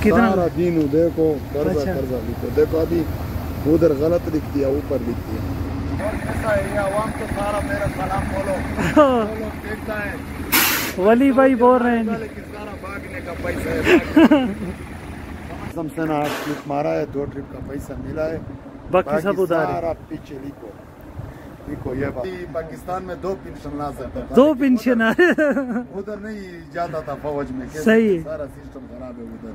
कितना सारा दिन देखो कर्जा अच्छा। कर्जा लिखो, देखो अभी उधर गलत लिख दिया, ऊपर लिख दिया। और कैसा है ये आवाम को सारा मेरा सलाम बोलो। बोलो देखता है वली भाई बोल रहे हैं लेकिन सारा भागने का पैसा है। हमसे ना 8 ट्रिप मारा है, 2 ट्रिप का पैसा मिला है, बाकी सब उधार है। सारा पीछे लिखो लिखो। ये बात पाकिस्तान में 2 पेंशन ला सकता था, 2 पेंशन उधर नहीं जाता था फौज में। सही है। सारा सिस्टम खराब है उधर।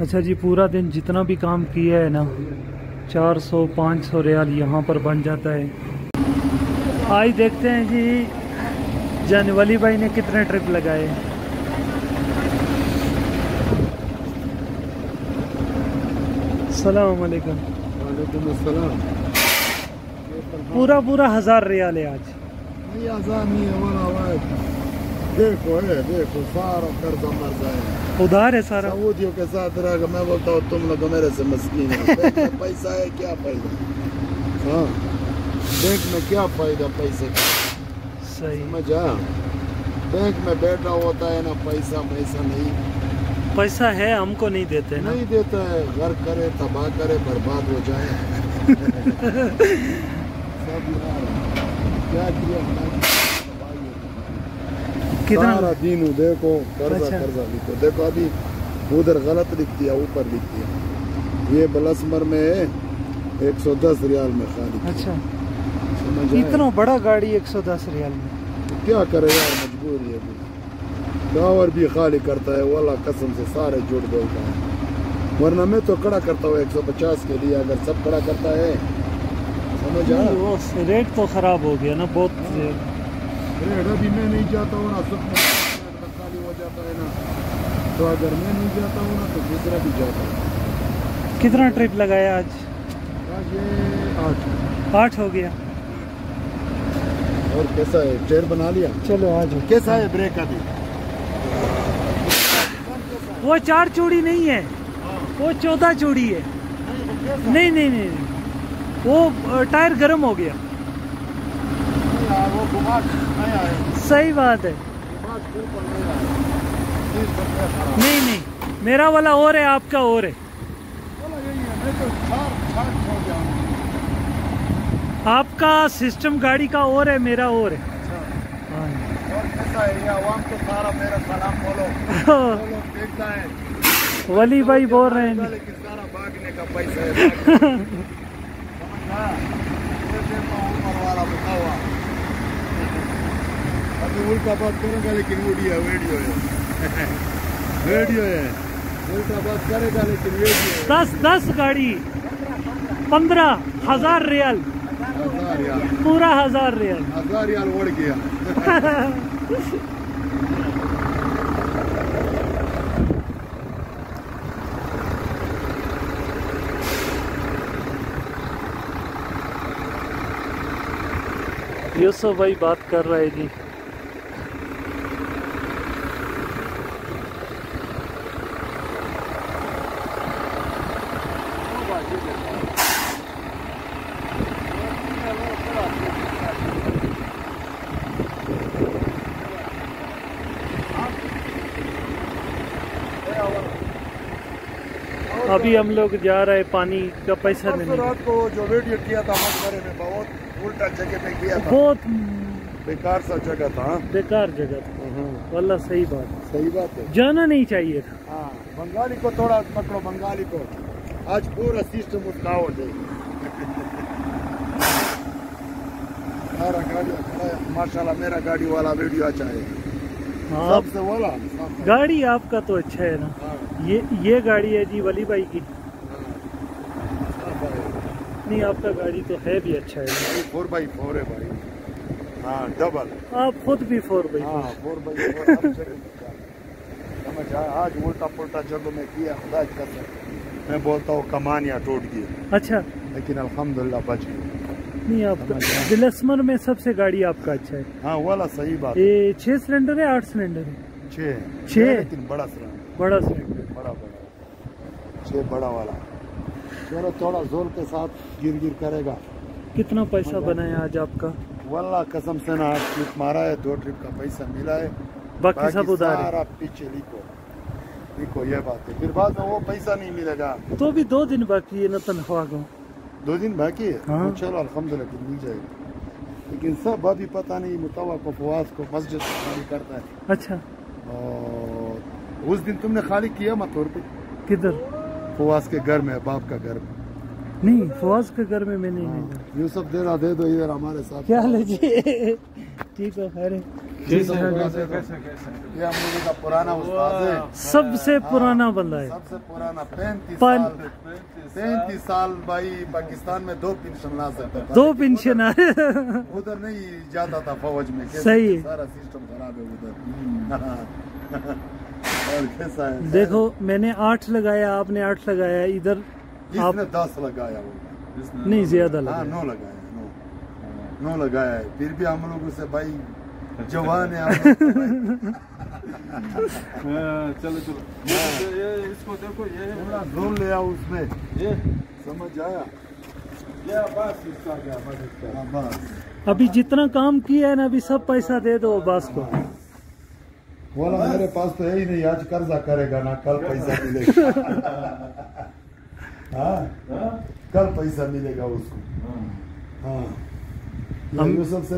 अच्छा जी, पूरा दिन जितना भी काम किया है ना 400-500 रियाल यहाँ पर बन जाता है। आज देखते हैं जी जानवली भाई ने कितने ट्रिप लगाए। अस्सलाम वालेकुम। वालेकुम अस्सलाम। पूरा 1000 रियाल है आज। नहीं आसान नहीं है वाला वाला। देखो है, देखो सारा कर्जा मर्जा है, उधार है सारा। सऊदियों के साथ रह, मैं बोलता हूँ तुम लोग मेरे से मस्कीन है। बैंक में पैसा है क्या फायदा? हाँ, बैंक में क्या फायदा पैसे का? सही समझा? बैंक में बैठा होता है ना, पैसा पैसा नहीं, पैसा है हमको नहीं देते ना। नहीं देता है, घर करे तबाह करे बर्बाद हो जाए। सब यार क्या किया कितना सारा दिन देखो कर्जा अच्छा। कर्जा लिखो, देखो अभी उधर गलत लिख दिया, ऊपर लिख दिया। ये बलसमर में है 110 रियाल में खाली। अच्छा, समझ आया? इतना बड़ा गाड़ी 110 रियाल में। तो क्या करे यार, मजबूरी है अभी। टावर भी खाली करता है वाला, कसम से सारे जुड़ बोलता है, वरना मैं तो खड़ा करता हूँ 150 के लिए, अगर सब खड़ा करता है। समझ आया? वो रेट तो खराब हो गया ना बहुत। रेट अभी मैं नहीं जाता हूँ ना, सब खाली हो जाता है ना, तो अगर मैं नहीं जाता हूँ ना तो दूसरा भी जाता है। कितना ट्रिप लगाया आज? आज ये 8 हो गया। और कैसा है, चेयर बना लिया? चलो आज कैसा है ब्रेक अभी? वो 4 चूड़ी नहीं है, वो 14 चूड़ी है। नहीं नहीं नहीं, वो टायर गर्म हो गया। वो घुमा नया है। सही बात है। नहीं नहीं, मेरा वाला और है, आपका और है। आपका सिस्टम गाड़ी का और है, मेरा और है। हाँ। और कैसा है ये आवाम को सारा मेरा सलाम बोलो। बोलो देखता है वली भाई बोल रहे हैं लेकिन सारा भागने का पैसा है। समझा? ये देखो ऊपर वाला बैठा हुआ, अभी उल्टा बात करूंगा लेकिन वीडियो वीडियो है। वीडियो है, उल्टा बात करेगा लेकिन वीडियो है। 10 गाड़ी 15,000 रियाल, 1000 यार, पूरा 1000 रियाल। 1000 यार उड़ गया। यूसुफ भाई बात कर रहे जी। अभी हम लोग जा रहे हैं, पानी का पैसा देने। रात को जो वीडियो किया था मकबरे में, बहुत उल्टा जगह पे किया था, बहुत बेकार सा जगह था। बेकार जगह था वल्ला। सही बात, सही बात है। जाना नहीं चाहिए था। हाँ, बंगाली को थोड़ा पकड़ो, बंगाली को आज पूरा सिस्टम उसका हो जाए। सारा गाड़ी खड़ा है, माशाल्लाह मेरा गाड़ी वाला वीडियो अच्छा है। हाँ, सबसे वाला गाड़ी आपका तो अच्छा है ना। हाँ, ये गाड़ी है जी वली भाई की। हाँ, नहीं, आपका गाड़ी तो है भी अच्छा है। 4x4 है भाई। हाँ, डबल। आप खुद भी 4x4। हाँ, 4x4 समझ आया? आज उल्टा पुल्टा जगह में किया, खुदा की कसम मैं बोलता हूँ कमानियाँ टूट गई, अच्छा। लेकिन अल्हम्दुलिल्लाह बच गई। नहीं, आपका बिलस्मर में सबसे गाड़ी आपका अच्छा है। हाँ वाला सही बात है। ये 6 सिलेंडर है 8 सिलेंडर है? 6 लेकिन बड़ा सिलेंडर, बड़ा सिलेंडर, बड़ा 6 बड़ा वाला। चलो थोड़ा जोर के साथ गिर करेगा। कितना पैसा बना है आज आपका? वल्लाह कसम से ना 8 ट्रिप मारा है, 2 ट्रिप का पैसा मिला है, बाकी सब उधार है। सारा पीछे लिखो ये बात है, फिर बाद में वो पैसा नहीं मिलेगा। तो भी 2 दिन बाकी है ना तनख्वाह को। 2 दिन बाकी है। हाँ। तो चलो अल्हम्दुलिल्लाह फिर मिल जाएगा, लेकिन सब अभी पता नहीं मुतवा को फवाद को मस्जिद से खाली करता है। अच्छा, और उस दिन तुमने खाली किया मतौर पे किधर? फवाद के घर में, बाप का घर में। नहीं, फवाज के घर में मैंने नहीं। यूसुफ दे दो इधर हमारे साथ। क्या लीजिए? ठीक है, खैर है। कैसे ये हम लोगों का पुराना उस्ताद है, सबसे पुराना बंदा है। सबसे पुराना 35 साल भाई पाकिस्तान में 2 पेंशन ला सकता था। 2 पेंशन आए। उधर नहीं जाता था फौज में। सही है। सारा सिस्टम खराब है उधर। और कैसा है? देखो मैंने 8 लगाया, आपने 8 लगाया, इधर आप इसने 10 लगाया होगा। नहीं ज्यादा हाँ, लगा। 9 लगाया, 9 लगाया है। फिर भी हम लोगों से भाई जवान है हम लोग भाई। चलो ये इसको देखो, ये थोड़ा ड्रोन ले आओ उसमें, ये समझ आया? बस इसका क्या, बस इसका। हाँ, बस अभी जितना काम किया है ना, अभी सब पैसा दे दो बॉस को। बोला मेरे पास तो यही नहीं, आज कर्जा करेगा ना, कल पैसा मिलेगा। हाँ, कल पैसा मिलेगा उसको। हाँ, हम यूसुफ से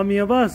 अम या बस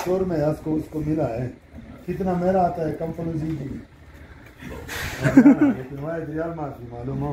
स्टोर में है, उसको मिला है। कितना मेरा आता है कम फलूस जी, लेकिन वायद रियाल माफी मालूम हो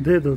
दे दो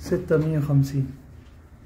650.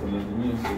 360.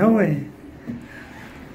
No way.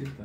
6.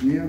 300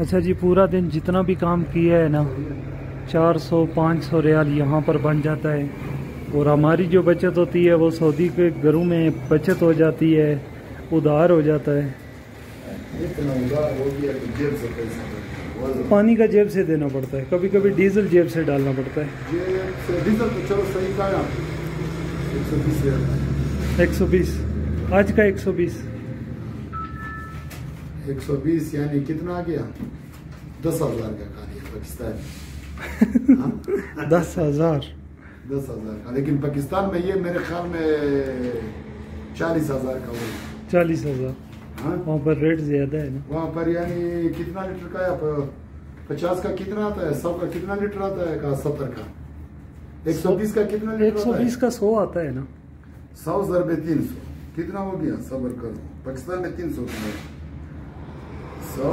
अच्छा जी, पूरा दिन जितना भी काम किया है ना, 400-500 रियाल यहाँ पर बन जाता है। और हमारी जो बचत होती है वो सऊदी के घरों में बचत हो जाती है, उधार हो जाता है। इतना उधार हो गया कि जेब से पैसा देना। पानी का जेब से देना पड़ता है, कभी कभी डीजल जेब से डालना पड़ता है। जेब से डीजल तो चलो सही का 120 रियाल 120 आज का 120 यानी कितना आ गया? 10,000 का खाली पाकिस्तान 10,000 का, लेकिन पाकिस्तान में ये मेरे ख्याल में 40,000 का होगा। 40,000 वहाँ पर रेट ज्यादा है ना। वहाँ पर यानी कितना लीटर का है? 50 का कितना आता है? 100 का कितना लीटर आता है? 70 का 120 का कितना लीटर आता है? 120 का 100 आता है ना। 100 ज़रबे 300 कितना हो गया? सबर करो, पाकिस्तान में 300 का है। 100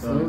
100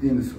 300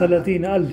30,000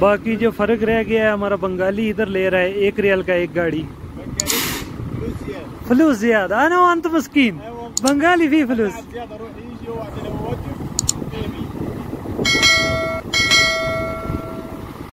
बाकी जो फर्क रह गया है हमारा बंगाली इधर ले रहा है 1 रियल का एक गाड़ी। फलूस ज्यादा। अना अंत मस्कीन बंगाली भी फलूस।